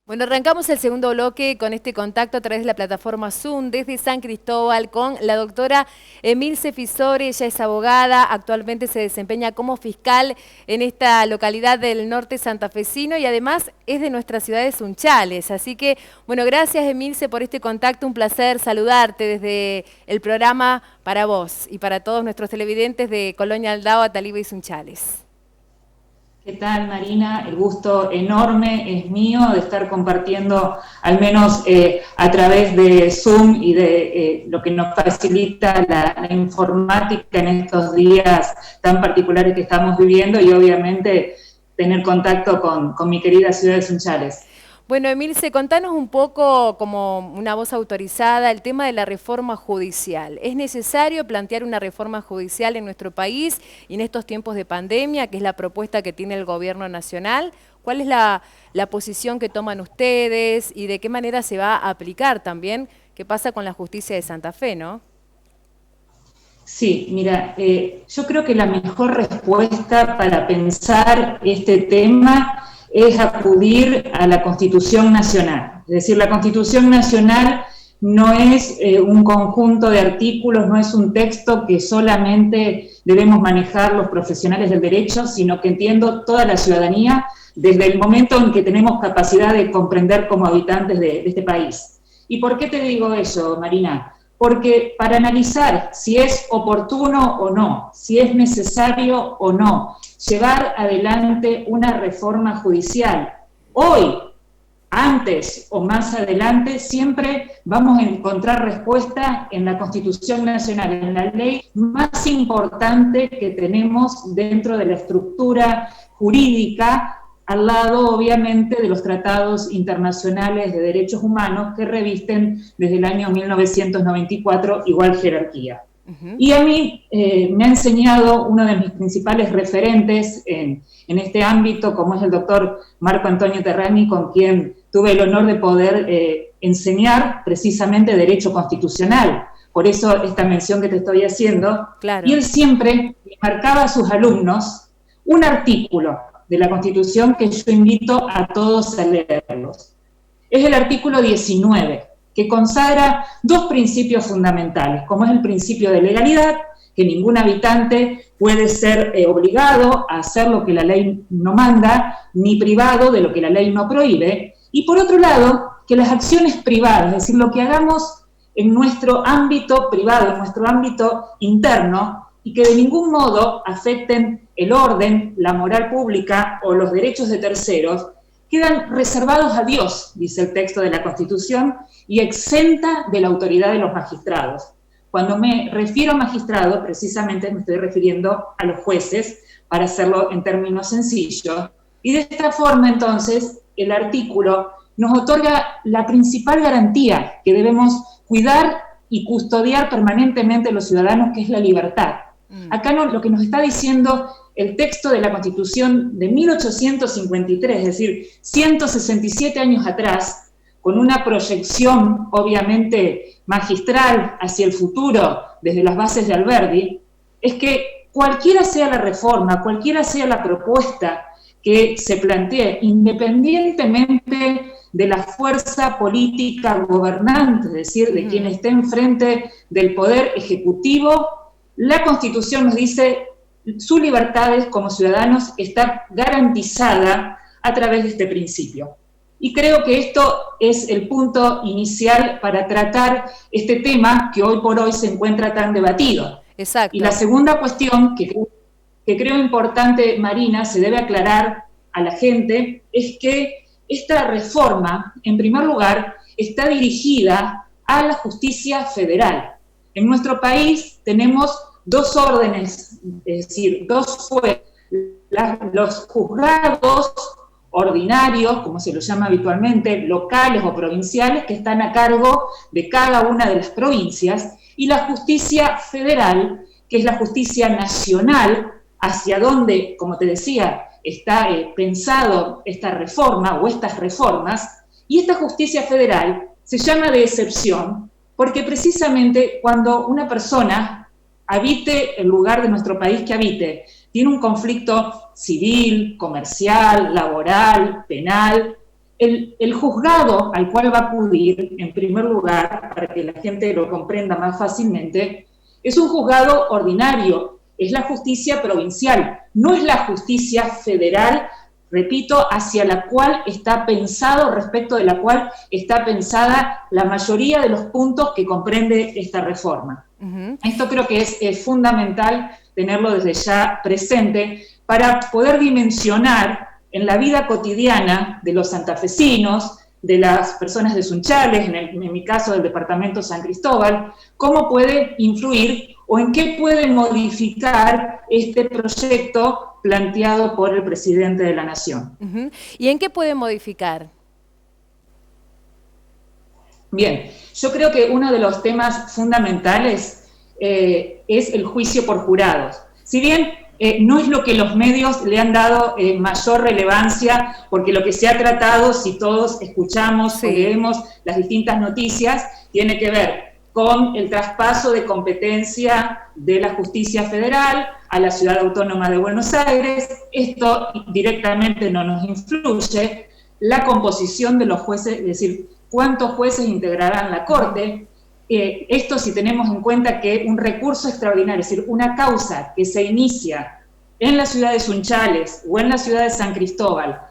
Bueno, arrancamos el segundo bloque con este contacto a través de la plataforma Zoom desde San Cristóbal con la doctora Emilce Fisore. Ella es abogada, actualmente se desempeña como fiscal en esta localidad del norte santafesino y además es de nuestra ciudad de Sunchales. Así que, bueno, gracias Emilce por este contacto, un placer saludarte desde el programa para vos y para todos nuestros televidentes de Colonia Aldao, Ataliba y Sunchales. ¿Qué tal, Marina? El gusto enorme es mío de estar compartiendo, al menos a través de Zoom y de lo que nos facilita la informática en estos días tan particulares que estamos viviendo y obviamente tener contacto con mi querida ciudad de Sunchales. Bueno, Emilce, contanos un poco, como una voz autorizada, el tema de la reforma judicial. ¿Es necesario plantear una reforma judicial en nuestro país y en estos tiempos de pandemia, que es la propuesta que tiene el gobierno nacional? ¿Cuál es la posición que toman ustedes y de qué manera se va a aplicar también? ¿Qué pasa con la justicia de Santa Fe, no? Sí, mira, yo creo que la mejor respuesta para pensar este tema es acudir a la Constitución Nacional. Es decir, la Constitución Nacional no es un conjunto de artículos, no es un texto que solamente debemos manejar los profesionales del derecho, sino que entiendo toda la ciudadanía desde el momento en que tenemos capacidad de comprender como habitantes de este país. ¿Y por qué te digo eso, Marina? Porque para analizar si es oportuno o no, si es necesario o no, llevar adelante una reforma judicial, hoy, antes o más adelante, siempre vamos a encontrar respuesta en la Constitución Nacional, en la ley más importante que tenemos dentro de la estructura jurídica, al lado, obviamente, de los tratados internacionales de derechos humanos que revisten desde el año 1994 igual jerarquía. Y a mí me ha enseñado uno de mis principales referentes en este ámbito, como es el doctor Marco Antonio Terrani, con quien tuve el honor de poder enseñar precisamente Derecho Constitucional. Por eso esta mención que te estoy haciendo. Claro. Y él siempre marcaba a sus alumnos un artículo de la Constitución que yo invito a todos a leerlos. Es el artículo 19, que consagra dos principios fundamentales, como es el principio de legalidad, que ningún habitante puede ser obligado a hacer lo que la ley no manda, ni privado de lo que la ley no prohíbe, y por otro lado, que las acciones privadas, es decir, lo que hagamos en nuestro ámbito privado, en nuestro ámbito interno, y que de ningún modo afecten el orden, la moral pública o los derechos de terceros, quedan reservados a Dios, dice el texto de la Constitución, y exenta de la autoridad de los magistrados. Cuando me refiero a magistrados, precisamente me estoy refiriendo a los jueces, para hacerlo en términos sencillos, y de esta forma, entonces, el artículo nos otorga la principal garantía que debemos cuidar y custodiar permanentemente los ciudadanos, que es la libertad. Acá lo que nos está diciendo el texto de la Constitución de 1853, es decir, 167 años atrás, con una proyección obviamente magistral hacia el futuro desde las bases de Alberdi, es que cualquiera sea la reforma, cualquiera sea la propuesta que se plantee, independientemente de la fuerza política gobernante, es decir, de quien esté enfrente del poder ejecutivo, la Constitución nos dice sus libertades como ciudadanos está garantizada a través de este principio. Y creo que esto es el punto inicial para tratar este tema que hoy por hoy se encuentra tan debatido. Exacto. Y la segunda cuestión que creo importante, Marina, se debe aclarar a la gente, es que esta reforma, en primer lugar, está dirigida a la justicia federal. En nuestro país tenemos dos órdenes, es decir, dos jueces, los juzgados ordinarios, como se los llama habitualmente, locales o provinciales, que están a cargo de cada una de las provincias, y la justicia federal, que es la justicia nacional, hacia donde, como te decía, está pensado esta reforma o estas reformas, y esta justicia federal se llama de excepción, porque precisamente cuando una persona habite el lugar de nuestro país que habite, tiene un conflicto civil, comercial, laboral, penal, el juzgado al cual va a acudir, en primer lugar, para que la gente lo comprenda más fácilmente, es un juzgado ordinario, es la justicia provincial, no es la justicia federal, repito, hacia la cual está pensado, respecto de la cual está pensada la mayoría de los puntos que comprende esta reforma. Esto creo que es fundamental tenerlo desde ya presente para poder dimensionar en la vida cotidiana de los santafesinos, de las personas de Sunchales, en mi caso del departamento San Cristóbal, cómo puede influir o en qué puede modificar este proyecto planteado por el presidente de la Nación. ¿Y en qué puede modificar? Bien, yo creo que uno de los temas fundamentales es el juicio por jurados. Si bien no es lo que los medios le han dado mayor relevancia, porque lo que se ha tratado, si todos escuchamos o leemos las distintas noticias, tiene que ver con el traspaso de competencia de la justicia federal a la Ciudad Autónoma de Buenos Aires. Esto directamente no nos influye. La composición de los jueces, es decir, cuántos jueces integrarán la Corte. Esto si tenemos en cuenta que un recurso extraordinario, es decir, una causa que se inicia en la ciudad de Sunchales o en la ciudad de San Cristóbal,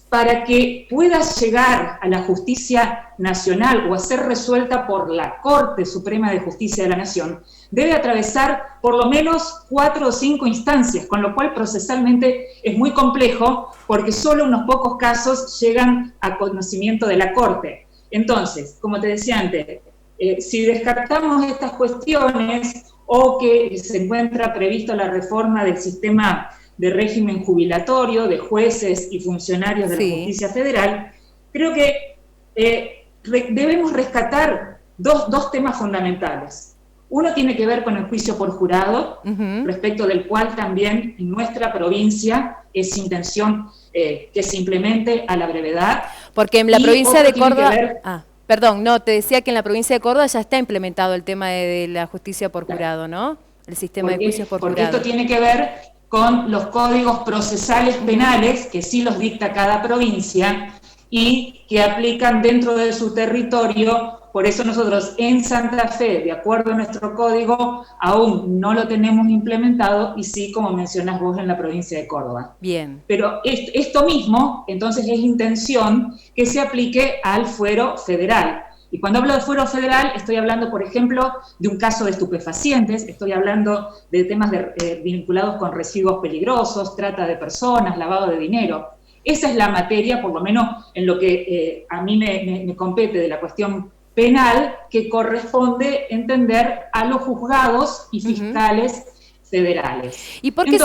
para que pueda llegar a la justicia nacional o a ser resuelta por la Corte Suprema de Justicia de la Nación, debe atravesar por lo menos 4 o 5 instancias, con lo cual procesalmente es muy complejo, porque solo unos pocos casos llegan a conocimiento de la Corte. Entonces, como te decía antes, si descartamos estas cuestiones o que se encuentra previsto la reforma del sistema de régimen jubilatorio de jueces y funcionarios de la justicia federal, creo que debemos rescatar dos temas fundamentales. Uno tiene que ver con el juicio por jurado, respecto del cual también en nuestra provincia es intención que se implemente a la brevedad. Porque en la provincia de Córdoba... Perdón, no, te decía que en la provincia de Córdoba ya está implementado el tema de la justicia por jurado, ¿no? El sistema de juicios por jurado. Porque esto tiene que ver con los códigos procesales penales, que sí los dicta cada provincia, y que aplican dentro de su territorio. Por eso nosotros en Santa Fe, de acuerdo a nuestro código, aún no lo tenemos implementado, y sí, como mencionas vos, en la provincia de Córdoba. Bien. Pero esto mismo, entonces, es intención que se aplique al fuero federal. Y cuando hablo de fuero federal, estoy hablando, por ejemplo, de un caso de estupefacientes, estoy hablando de temas vinculados con residuos peligrosos, trata de personas, lavado de dinero. Esa es la materia, por lo menos en lo que a mí me compete de la cuestión penal, que corresponde entender a los juzgados y fiscales federales. ¿Y por qué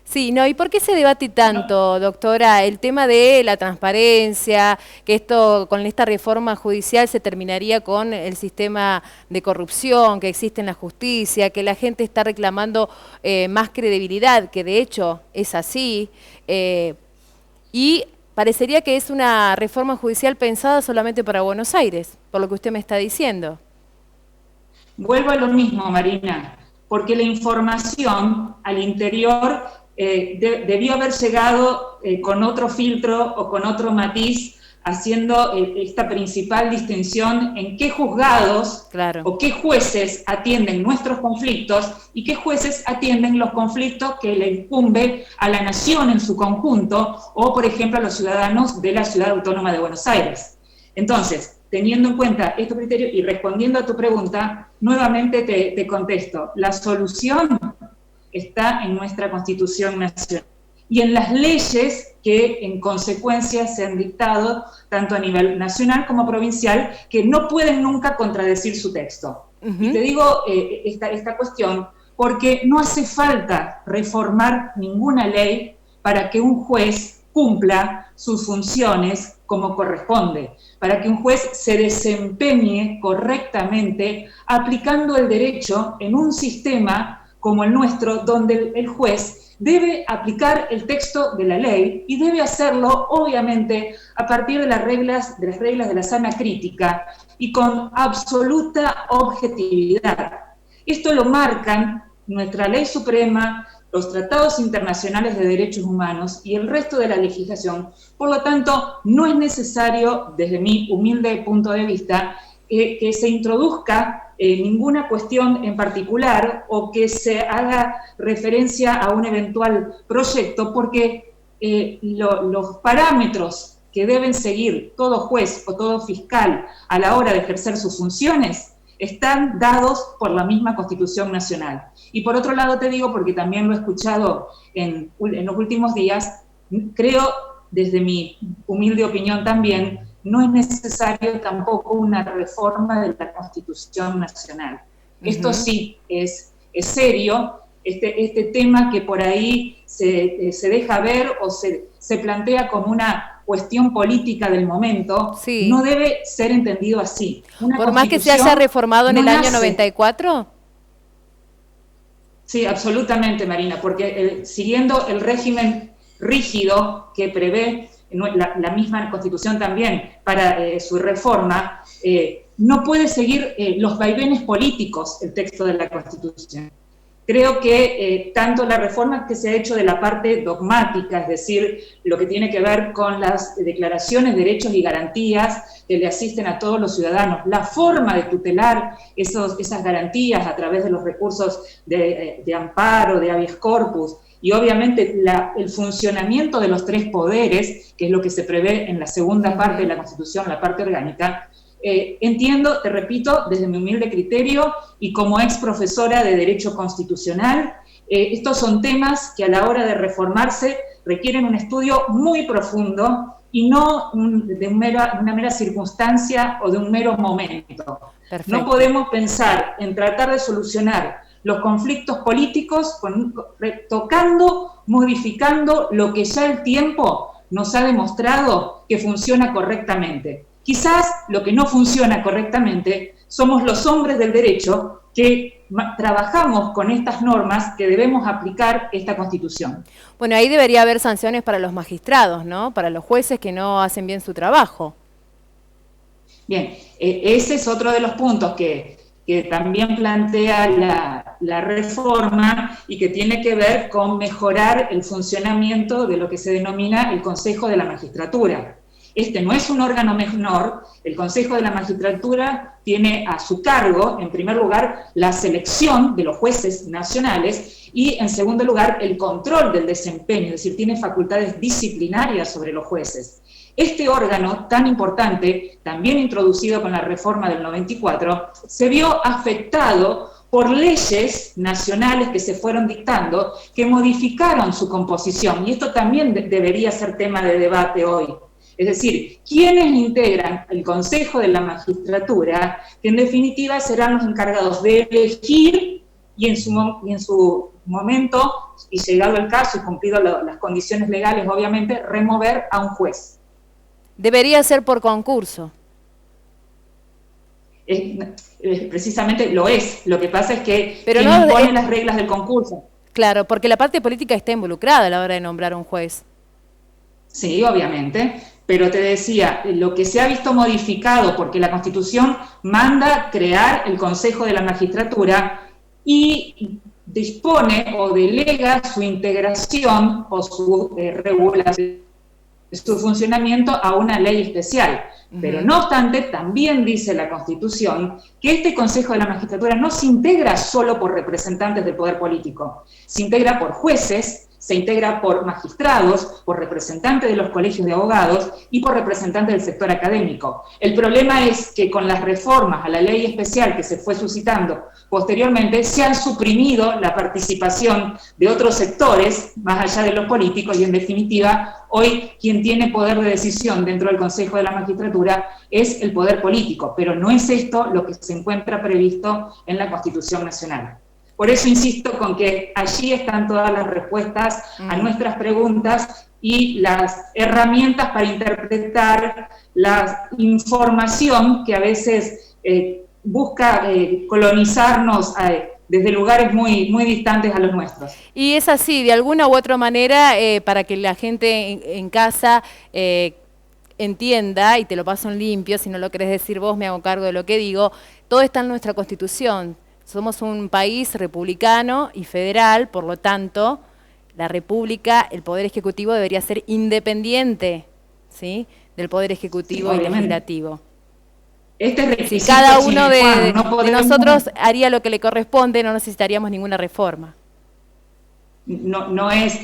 Sí, no, ¿y por qué se debate tanto, doctora, el tema de la transparencia, que esto con esta reforma judicial se terminaría con el sistema de corrupción que existe en la justicia, que la gente está reclamando más credibilidad, que de hecho es así, y parecería que es una reforma judicial pensada solamente para Buenos Aires, por lo que usted me está diciendo? Vuelvo a lo mismo, Marina, porque la información al interior debió haber llegado con otro filtro o con otro matiz, haciendo esta principal distinción en qué juzgados o qué jueces atienden nuestros conflictos y qué jueces atienden los conflictos que le incumbe a la nación en su conjunto o, por ejemplo, a los ciudadanos de la Ciudad Autónoma de Buenos Aires. Entonces, teniendo en cuenta estos criterios y respondiendo a tu pregunta, nuevamente te contesto, la solución está en nuestra Constitución Nacional y en las leyes que en consecuencia se han dictado tanto a nivel nacional como provincial, que no pueden nunca contradecir su texto. Y te digo esta cuestión porque no hace falta reformar ninguna ley para que un juez cumpla sus funciones como corresponde, para que un juez se desempeñe correctamente aplicando el derecho en un sistema como el nuestro, donde el juez debe aplicar el texto de la ley y debe hacerlo, obviamente, a partir de las reglas de la sana crítica y con absoluta objetividad. Esto lo marcan nuestra ley suprema, los tratados internacionales de derechos humanos y el resto de la legislación. Por lo tanto, no es necesario, desde mi humilde punto de vista, que se introduzca ninguna cuestión en particular o que se haga referencia a un eventual proyecto, porque los parámetros que deben seguir todo juez o todo fiscal a la hora de ejercer sus funciones están dados por la misma Constitución Nacional. Y por otro lado te digo, porque también lo he escuchado en los últimos días, creo, desde mi humilde opinión también, no es necesario tampoco una reforma de la Constitución Nacional. Esto sí es serio, este tema que por ahí se deja ver o se plantea como una cuestión política del momento, sí, no debe ser entendido así. Por más que se haya reformado en el año 94. Sí, absolutamente, Marina, porque siguiendo el régimen rígido que prevé la misma Constitución también para su reforma, no puede seguir los vaivenes políticos el texto de la Constitución. Creo que tanto la reforma que se ha hecho de la parte dogmática, es decir, lo que tiene que ver con las declaraciones, derechos y garantías que le asisten a todos los ciudadanos, la forma de tutelar esas garantías a través de los recursos de amparo, de habeas corpus, y obviamente el funcionamiento de los tres poderes, que es lo que se prevé en la segunda parte de la Constitución, la parte orgánica. Entiendo, te repito, desde mi humilde criterio y como ex profesora de Derecho Constitucional, estos son temas que a la hora de reformarse requieren un estudio muy profundo y no de una mera circunstancia o de un mero momento. Perfecto. No podemos pensar en tratar de solucionar los conflictos políticos tocando, modificando lo que ya el tiempo nos ha demostrado que funciona correctamente. Quizás lo que no funciona correctamente somos los hombres del derecho que trabajamos con estas normas que debemos aplicar esta Constitución. Bueno, ahí debería haber sanciones para los magistrados, ¿no? Para los jueces que no hacen bien su trabajo. Bien, ese es otro de los puntos que también plantea la reforma y que tiene que ver con mejorar el funcionamiento de lo que se denomina el Consejo de la Magistratura. Este no es un órgano menor, el Consejo de la Magistratura tiene a su cargo, en primer lugar, la selección de los jueces nacionales y, en segundo lugar, el control del desempeño, es decir, tiene facultades disciplinarias sobre los jueces. Este órgano tan importante, también introducido con la reforma del 94, se vio afectado por leyes nacionales que se fueron dictando, que modificaron su composición, y esto también debería ser tema de debate hoy. Es decir, ¿quiénes integran el Consejo de la Magistratura, que en definitiva serán los encargados de elegir y en su momento, y llegado el caso y cumplido las condiciones legales, obviamente, remover a un juez? Debería ser por concurso. Precisamente lo es. Lo que pasa es que pero quien impone las reglas del concurso. Claro, porque la parte política está involucrada a la hora de nombrar a un juez. Sí, obviamente. Pero te decía, lo que se ha visto modificado, porque la Constitución manda crear el Consejo de la Magistratura y dispone o delega su integración o su regulación, su funcionamiento a una ley especial. Pero no obstante, también dice la Constitución que este Consejo de la Magistratura no se integra solo por representantes del poder político, se integra por jueces, se integra por magistrados, por representantes de los colegios de abogados y por representantes del sector académico. El problema es que con las reformas a la ley especial que se fue suscitando posteriormente, se han suprimido la participación de otros sectores, más allá de los políticos, y en definitiva, hoy quien tiene poder de decisión dentro del Consejo de la Magistratura es el poder político, pero no es esto lo que se encuentra previsto en la Constitución Nacional. Por eso insisto con que allí están todas las respuestas a nuestras preguntas y las herramientas para interpretar la información que a veces busca colonizarnos desde lugares muy, muy distantes a los nuestros. Y es así, de alguna u otra manera, para que la gente en casa entienda, y te lo paso en limpio, si no lo querés decir vos, me hago cargo de lo que digo, todo está en nuestra Constitución. Somos un país republicano y federal, por lo tanto, la República, el Poder Ejecutivo debería ser independiente, ¿sí?, del Poder Ejecutivo y Legislativo. Si cada uno de nosotros haría lo que le corresponde, no necesitaríamos ninguna reforma. No es,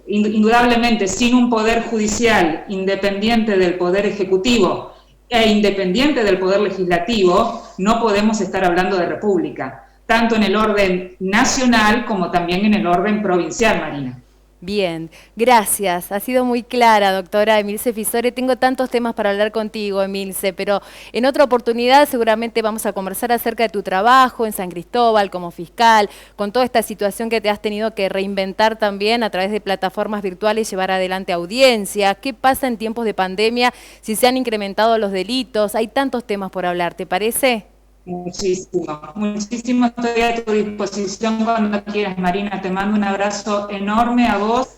indudablemente, sin un poder judicial independiente del poder ejecutivo e independiente del poder legislativo, no podemos estar hablando de república, tanto en el orden nacional como también en el orden provincial, Marina. Bien, gracias. Ha sido muy clara, doctora Emilce Fisore. Tengo tantos temas para hablar contigo, Emilce, pero en otra oportunidad seguramente vamos a conversar acerca de tu trabajo en San Cristóbal como fiscal, con toda esta situación que te has tenido que reinventar también a través de plataformas virtuales, llevar adelante audiencias. ¿Qué pasa en tiempos de pandemia? Si se han incrementado los delitos. Hay tantos temas por hablar, ¿te parece? Muchísimo estoy a tu disposición cuando quieras, Marina. Te mando un abrazo enorme a vos.